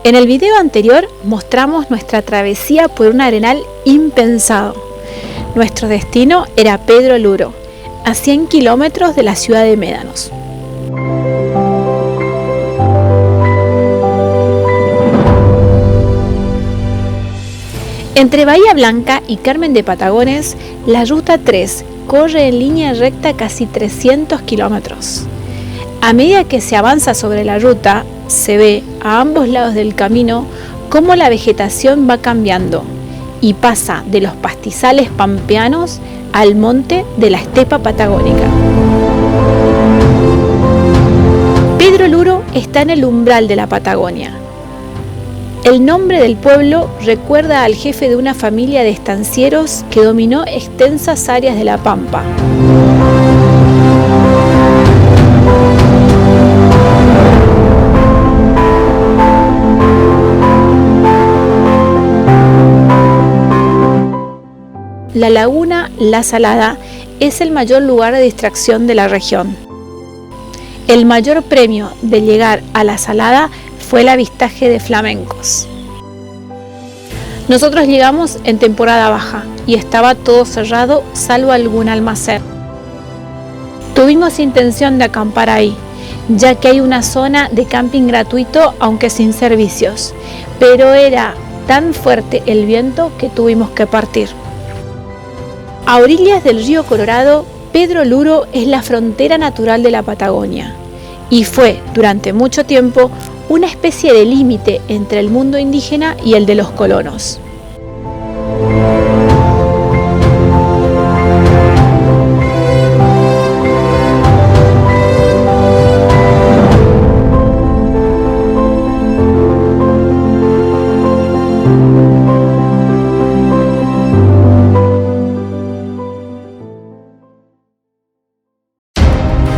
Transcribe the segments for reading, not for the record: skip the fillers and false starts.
En el video anterior mostramos nuestra travesía por un arenal impensado. Nuestro destino era Pedro Luro, a 100 kilómetros de la ciudad de Médanos. Entre Bahía Blanca y Carmen de Patagones, la Ruta 3 corre en línea recta casi 300 kilómetros. A medida que se avanza sobre la ruta, se ve a ambos lados del camino cómo la vegetación va cambiando y pasa de los pastizales pampeanos al monte de la estepa patagónica. Pedro Luro está en el umbral de la Patagonia. El nombre del pueblo recuerda al jefe de una familia de estancieros que dominó extensas áreas de la Pampa. La laguna La Salada es el mayor lugar de distracción de la región. El mayor premio de llegar a La Salada fue el avistaje de flamencos. Nosotros llegamos en temporada baja y estaba todo cerrado salvo algún almacén. Tuvimos intención de acampar ahí, ya que hay una zona de camping gratuito aunque sin servicios, pero era tan fuerte el viento que tuvimos que partir. A orillas del río Colorado, Pedro Luro es la frontera natural de la Patagonia y fue durante mucho tiempo una especie de límite entre el mundo indígena y el de los colonos.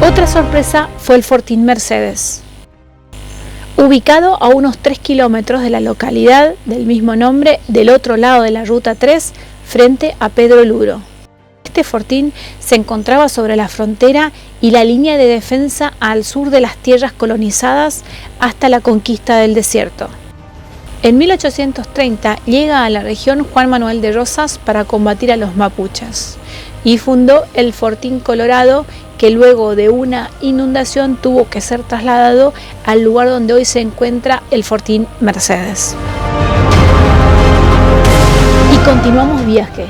Otra sorpresa fue el Fortín Mercedes. Ubicado a unos 3 kilómetros de la localidad del mismo nombre, del otro lado de la Ruta 3, frente a Pedro Luro. Este fortín se encontraba sobre la frontera y la línea de defensa al sur de las tierras colonizadas hasta la conquista del desierto. En 1830 llega a la región Juan Manuel de Rosas para combatir a los mapuches y fundó el Fortín Colorado, que luego de una inundación tuvo que ser trasladado al lugar donde hoy se encuentra el Fortín Mercedes. Y continuamos viaje,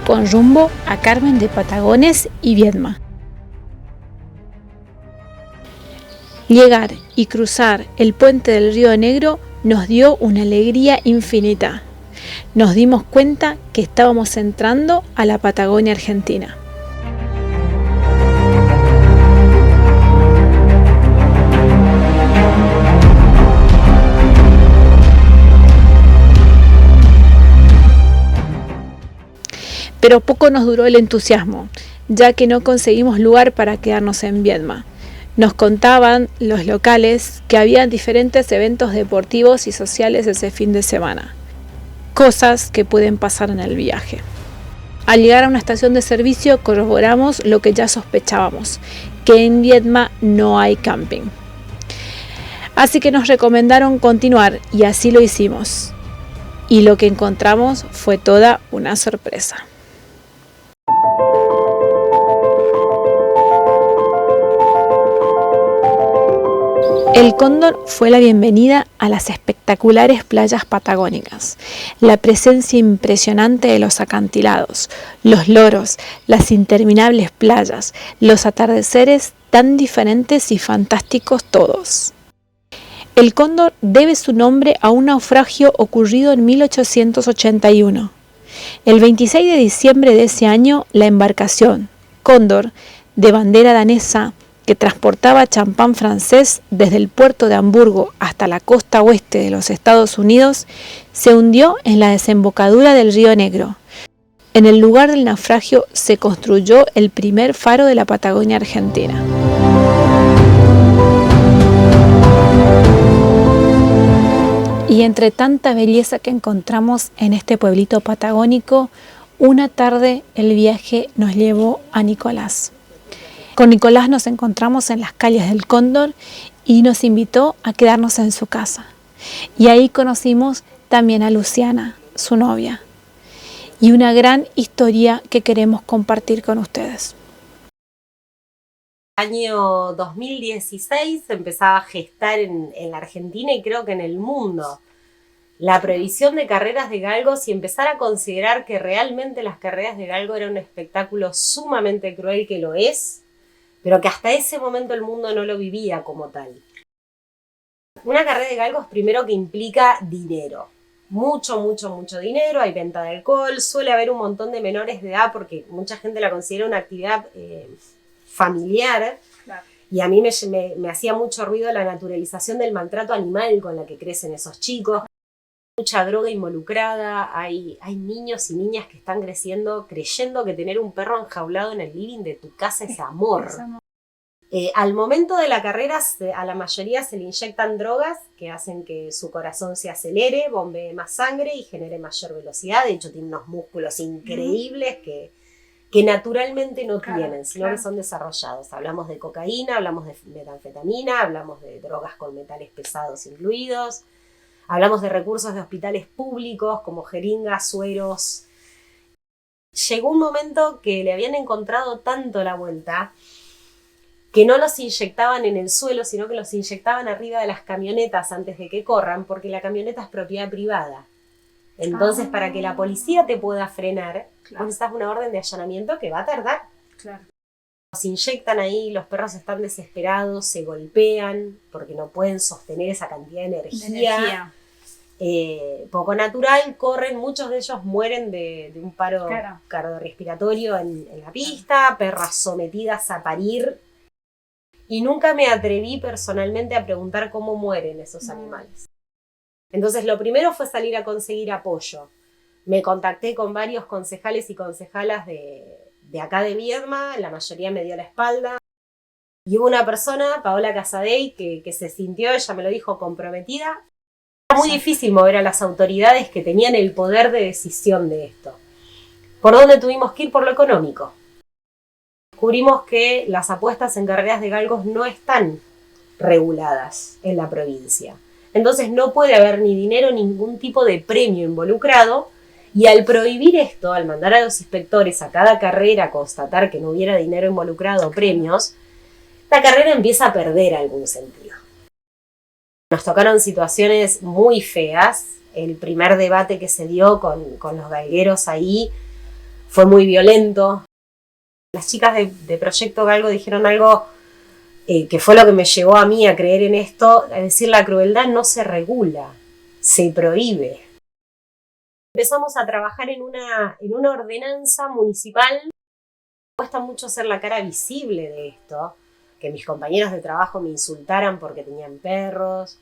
con rumbo a Carmen de Patagones y Viedma. Llegar y cruzar el puente del Río Negro nos dio una alegría infinita. Nos dimos cuenta que estábamos entrando a la Patagonia Argentina. Pero poco nos duró el entusiasmo, ya que no conseguimos lugar para quedarnos en Viedma. Nos contaban los locales que había diferentes eventos deportivos y sociales ese fin de semana, cosas que pueden pasar en el viaje. Al llegar a una estación de servicio corroboramos lo que ya sospechábamos, que en Viedma no hay camping. Así que nos recomendaron continuar y así lo hicimos. Y lo que encontramos fue toda una sorpresa. El Cóndor fue la bienvenida a las espectaculares playas patagónicas, la presencia impresionante de los acantilados, los loros, las interminables playas, los atardeceres tan diferentes y fantásticos todos. El Cóndor debe su nombre a un naufragio ocurrido en 1881. El 26 de diciembre de ese año, la embarcación Cóndor, de bandera danesa, que transportaba champán francés desde el puerto de Hamburgo hasta la costa oeste de los Estados Unidos, se hundió en la desembocadura del Río Negro. En el lugar del naufragio se construyó el primer faro de la Patagonia Argentina. Y entre tanta belleza que encontramos en este pueblito patagónico, una tarde el viaje nos llevó a Nicolás. Con Nicolás nos encontramos en las calles del Cóndor y nos invitó a quedarnos en su casa. Y ahí conocimos también a Luciana, su novia, y una gran historia que queremos compartir con ustedes. Año 2016 se empezaba a gestar en la Argentina y creo que en el mundo la prohibición de carreras de galgos y empezar a considerar que realmente las carreras de galgo eran un espectáculo sumamente cruel, que lo es, pero que hasta ese momento el mundo no lo vivía como tal. Una carrera de galgos primero que implica dinero, mucho dinero, hay venta de alcohol, suele haber un montón de menores de edad porque mucha gente la considera una actividad familiar. Claro. Y a mí me hacía mucho ruido la naturalización del maltrato animal con la que crecen esos chicos. Mucha droga involucrada, hay niños y niñas que están creciendo creyendo que tener un perro enjaulado en el living de tu casa es amor. Al momento de la carrera a la mayoría se le inyectan drogas que hacen que su corazón se acelere, bombee más sangre y genere mayor velocidad. De hecho tiene unos músculos increíbles que naturalmente no tienen, sino que son desarrollados. Hablamos de cocaína, hablamos de metanfetamina, hablamos de drogas con metales pesados incluidos, hablamos de recursos de hospitales públicos como jeringas, sueros. Llegó un momento que le habían encontrado tanto la vuelta que no los inyectaban en el suelo, sino que los inyectaban arriba de las camionetas antes de que corran, porque la camioneta es propiedad privada. Entonces, para que la policía te pueda frenar, claro, vos necesitas una orden de allanamiento que va a tardar. Claro. Los inyectan ahí, los perros están desesperados, se golpean porque no pueden sostener esa cantidad de energía. Poco natural, corren, muchos de ellos mueren de un paro cardiorrespiratorio en la pista, perras sometidas a parir. Y nunca me atreví personalmente a preguntar cómo mueren esos animales. Entonces lo primero fue salir a conseguir apoyo. Me contacté con varios concejales y concejalas de acá de Viedma, la mayoría me dio la espalda. Y hubo una persona, Paola Casadei, que se sintió, ella me lo dijo, comprometida. Era muy difícil mover a las autoridades que tenían el poder de decisión de esto. ¿Por dónde tuvimos que ir? Por lo económico. Descubrimos que las apuestas en carreras de galgos no están reguladas en la provincia. Entonces no puede haber ni dinero, ningún tipo de premio involucrado, y al prohibir esto, al mandar a los inspectores a cada carrera a constatar que no hubiera dinero involucrado o premios, la carrera empieza a perder algún sentido. Nos tocaron situaciones muy feas. El primer debate que se dio con los galgueros ahí fue muy violento. Las chicas de Proyecto Galgo dijeron algo que fue lo que me llevó a mí a creer en esto, es decir, la crueldad no se regula, se prohíbe. Empezamos a trabajar en una ordenanza municipal. Me cuesta mucho ser la cara visible de esto, que mis compañeros de trabajo me insultaran porque tenían perros.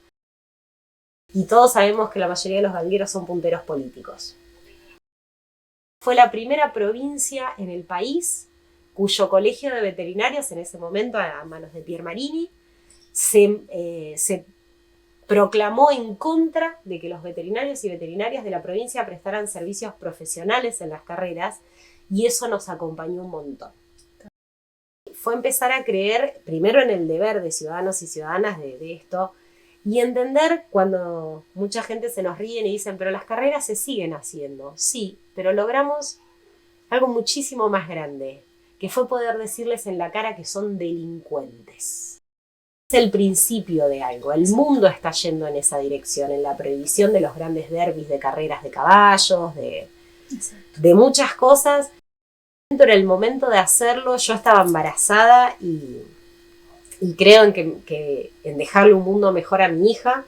Y todos sabemos que la mayoría de los galgueros son punteros políticos. Fue la primera provincia en el país cuyo colegio de veterinarios, en ese momento a manos de Pier Marini, se proclamó en contra de que los veterinarios y veterinarias de la provincia prestaran servicios profesionales en las carreras, y eso nos acompañó un montón. Fue empezar a creer primero en el deber de ciudadanos y ciudadanas de esto, y entender cuando mucha gente se nos ríe y dicen, pero las carreras se siguen haciendo. Sí, pero logramos algo muchísimo más grande, que fue poder decirles en la cara que son delincuentes. Es el principio de algo. El mundo está yendo en esa dirección, en la prohibición de los grandes derbis de carreras de caballos, de muchas cosas. Era el momento de hacerlo. Yo estaba embarazada y creo en dejarle un mundo mejor a mi hija.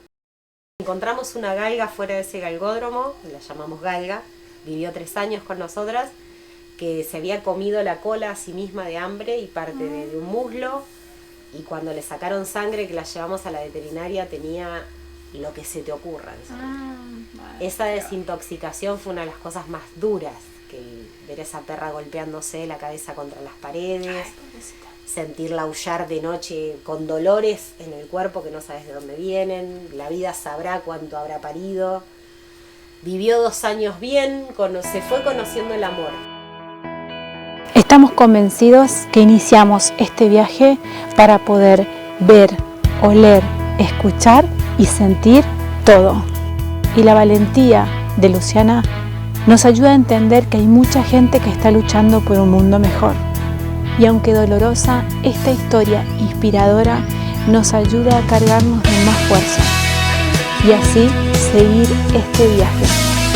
Encontramos una galga fuera de ese galgódromo, la llamamos Galga, vivió 3 años con nosotras, que se había comido la cola a sí misma de hambre y parte de un muslo, y cuando le sacaron sangre, que la llevamos a la veterinaria, tenía lo que se te ocurra. Esa desintoxicación fue una de las cosas más duras, que ver a esa perra golpeándose la cabeza contra las paredes, sentirla aullar de noche con dolores en el cuerpo que no sabes de dónde vienen. La vida sabrá cuánto habrá parido. Vivió 2 años bien, se fue conociendo el amor. Estamos convencidos que iniciamos este viaje para poder ver, oler, escuchar y sentir todo. Y la valentía de Luciana nos ayuda a entender que hay mucha gente que está luchando por un mundo mejor. Y aunque dolorosa, esta historia inspiradora nos ayuda a cargarnos de más fuerza y así seguir este viaje.